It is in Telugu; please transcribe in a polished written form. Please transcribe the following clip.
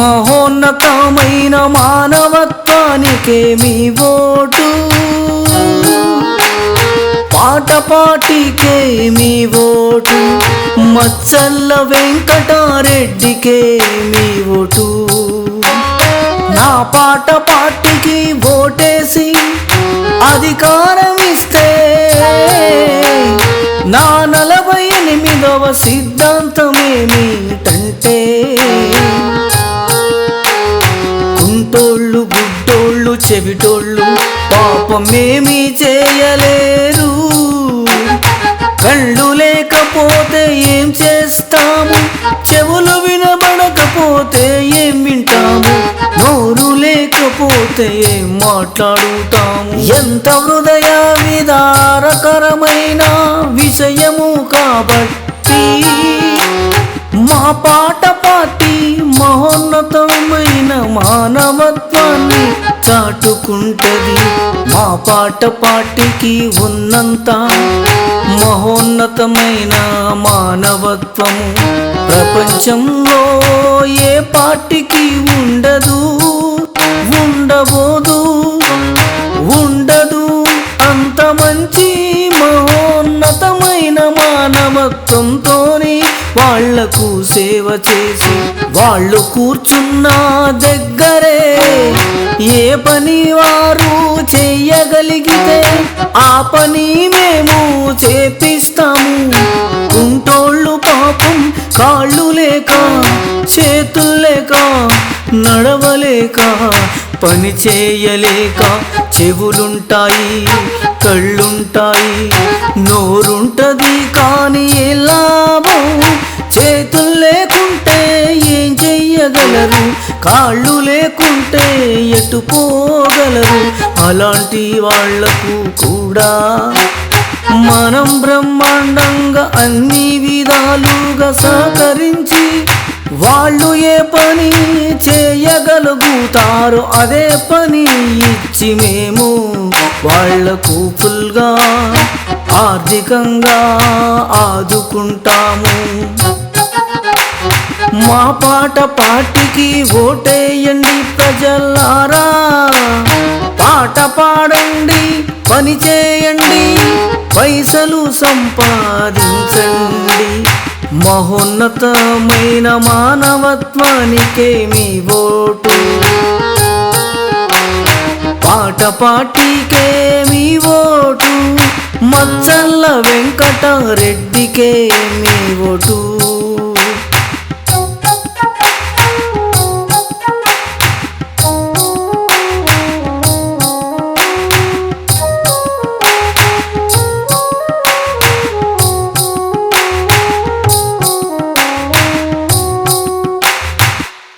మహోన్నతమైన మానవత్వానికే మీ ఓటు, పాట పాటికే మీ ఓటు, మచ్చల్ల వెంకటారెడ్డికే మీ ఓటు. నా పాట పాటికి ఓటేసి అధికారం ఇస్తే నా 48వ సిద్ధాంతమేమిటంటే కుంటోళ్ళు గుడ్డోళ్ళు చెవిటోళ్ళు పాపమేమీ చేయలేరు. కళ్ళు లేకపోతే ఏం చేస్తాము, చెవులు వినబడకపోతే ఏం వింటాము, నోరు లేకపోతే ఏం మాట్లాడుతాము. ఎంత హృదయ విదారకరమైన విషయము కాబట్టి మా పాట పాటి మహోన్నతమైన మానవత్వాన్ని చాటుకుంటది. మా పాట పాటికి ఉన్నంత మహోన్నతమైన మానవత్వము ప్రపంచంలో ఏ పార్టీకి ఉండదు, ఉండబోదు, ఉండదు. అంత మంచి మహోన్నతమైన మానవత్వంతోని వాళ్లకు సేవ చేసి వాళ్ళు కూర్చున్న దగ్గరే ఏ పని వారు చెయ్యగలిగితే ఆ పని మేము చేపిస్తాము. కుంటోళ్ళు పాపం కాళ్ళు లేక చేతులు లేక నడవలేక పని చేయలేక చెవులుంటాయి, కళ్ళుంటాయి, నోరుంటది, కానీ లాభం చేతులు లేకుంటే ఏం చెయ్యగలరు, కాళ్ళు లేకుంటే ఎటు పోగలరు. అలాంటి వాళ్లకు కూడా మనం బ్రహ్మాండంగా అన్ని విధాలుగా సహకరించి వాళ్ళు ఏ పని చేయగలుగుతారో అదే పని ఇచ్చి మేము వాళ్లకు ఫుల్గా ఆర్థికంగా ఆదుకుంటాము. మా పాట పాటికి ఓటేయండి ప్రజలారా, పాట పాడండి, పని చేయండి, పైసలు సంపాదించండి. మహోన్నతమైన మానవత్వానికే మీ ఓటు, పాట పాటికే మీ ఓటు, మచ్చల్ల వెంకటారెడ్డికే మీ ఓటు.